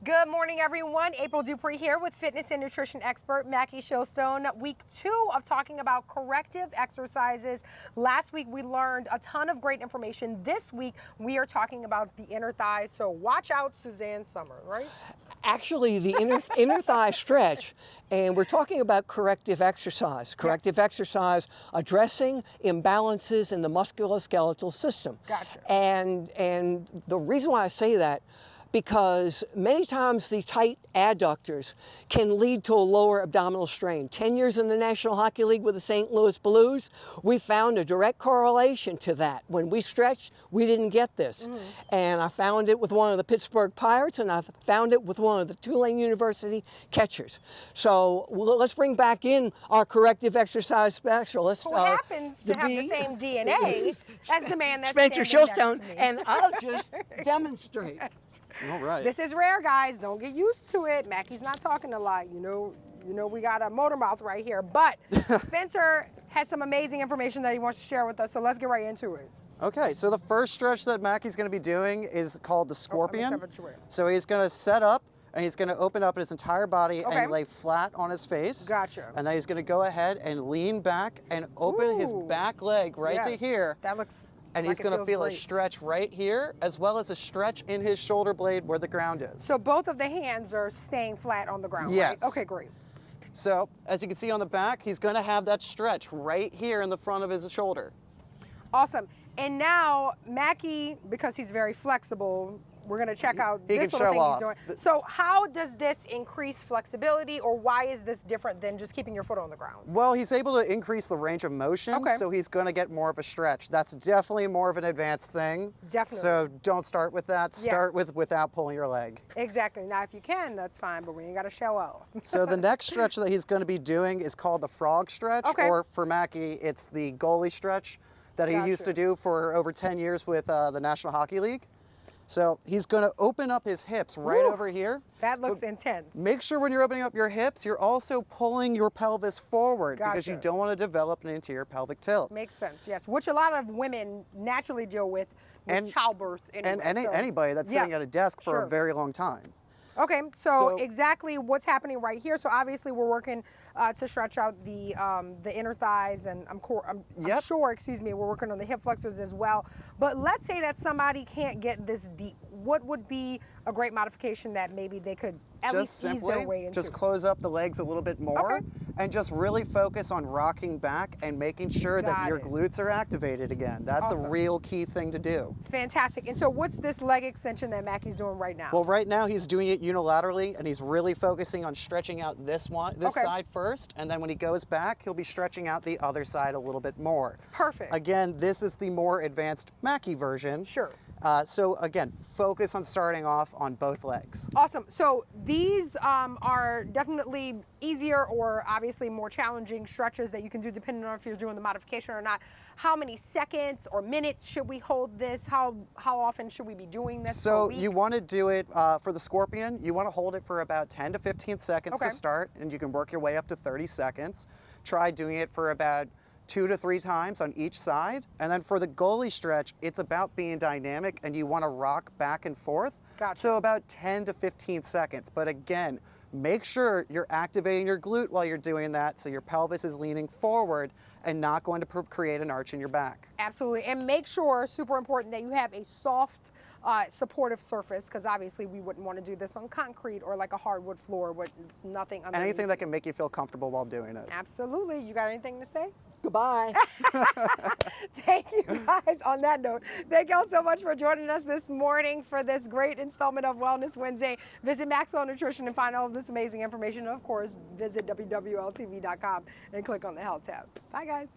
Good morning, everyone. April Dupree here with fitness and nutrition expert Mackie Showstone. Week 2 of talking about corrective exercises. Last week we learned a ton of great information. This week we are talking about the inner thighs. So watch out, Suzanne Summer, right? Actually, the inner thigh stretch, and we're talking about corrective exercise. Corrective exercise addressing imbalances in the musculoskeletal system. Gotcha. And the reason why I say that, because many times the tight adductors can lead to a lower abdominal strain. 10 years in the National Hockey League with the St. Louis Blues, we found a direct correlation to that. When we stretched, we didn't get this. And I found it with one of the Pittsburgh Pirates, and I found it with one of the Tulane University catchers. So let's bring back in our corrective exercise specialist. Who happens to have the same DNA as the man that's Spencer standing next Showstone, to me. and I'll just demonstrate. All right. This is rare, guys. Don't get used to it. Mackie's not talking a lot. You know we got a motor mouth right here. But Spencer has some amazing information that he wants to share with us. So let's get right into it. Okay, so the first stretch that Mackie's going to be doing is called the scorpion. step it away. So he's going to set up and he's going to open up his entire body Okay. and lay flat on his face. Gotcha. And then he's going to go ahead and lean back and open his Ooh. back leg right to Yes, here. That looks And like he's going to feels feel a great. stretch right here, as well as a stretch in his shoulder blade where the ground is. So both of the hands are staying flat on the ground, Yes. right? Okay, great. So as you can see on the back, he's going to have that stretch right here in the front of his shoulder. Awesome. And now Mackie, because he's very flexible, we're going to check out He this can little show thing he's off. doing. So how does this increase flexibility, or why is this different than just keeping your foot on the ground? Well, he's able to increase the range of motion, Okay. so he's going to get more of a stretch. That's definitely more of an advanced thing. Definitely. So don't start with that. Yeah. Start without pulling your leg. Exactly. Now, if you can, that's fine, but we ain't got to show off. So the next stretch that he's going to be doing is called the frog stretch, Okay. or for Mackie, it's the goalie stretch that he used Gotcha. to do for over 10 years with the National Hockey League. So he's going to open up his hips right Woo. over here. That looks intense. Make sure when you're opening up your hips, you're also pulling your pelvis forward because you Gotcha. don't want to develop an anterior pelvic tilt. Makes sense, yes. Which a lot of women naturally deal with And- childbirth anyway. And so- anybody that's Yeah. sitting at a desk for Sure. a very long time. Okay, so So- exactly what's happening right here. So obviously we're working to stretch out the inner thighs, and I'm Yep. sure, excuse me, we're working on the hip flexors as well. But let's say that somebody can't get this deep. What would be a great modification that maybe they could at Just least ease their way into? just close up the legs a little bit more, Okay. and just really focus on rocking back and making sure that Got your it. glutes are activated again. That's Awesome. a real key thing to do. Fantastic. And so what's this leg extension that Mackie's doing right now? Well, right now he's doing it unilaterally, and he's really focusing on stretching out this Okay. side first, and then when he goes back, he'll be stretching out the other side a little bit more. Perfect. Again, this is the more advanced Mackie version. Sure. So again, focus on starting off on both legs. Awesome. So these are definitely easier or obviously more challenging stretches that you can do depending on if you're doing the modification or not. How many seconds or minutes should we hold this? How often should we be doing this per So week? you want to do it for the scorpion, you want to hold it for about 10 to 15 seconds Okay. to start, and you can work your way up to 30 seconds. Try doing it for about 2 to 3 times on each side. And then for the goalie stretch, it's about being dynamic, and you want to rock back and forth. Gotcha. So about 10 to 15 seconds. But again, make sure you're activating your glute while you're doing that, so your pelvis is leaning forward and not going to create an arch in your back. Absolutely. And make sure, super important, that you have a soft, supportive surface, because obviously we wouldn't want to do this on concrete or like a hardwood floor with nothing underneath. Anything that can make you feel comfortable while doing it. Absolutely. You got anything to say? Goodbye. Thank you guys. On that note, thank y'all so much for joining us this morning for this great installment of Wellness Wednesday. Visit Maxwell Nutrition and find all of this amazing information. And of course, visit www.ltv.com and click on the Health tab. Bye guys.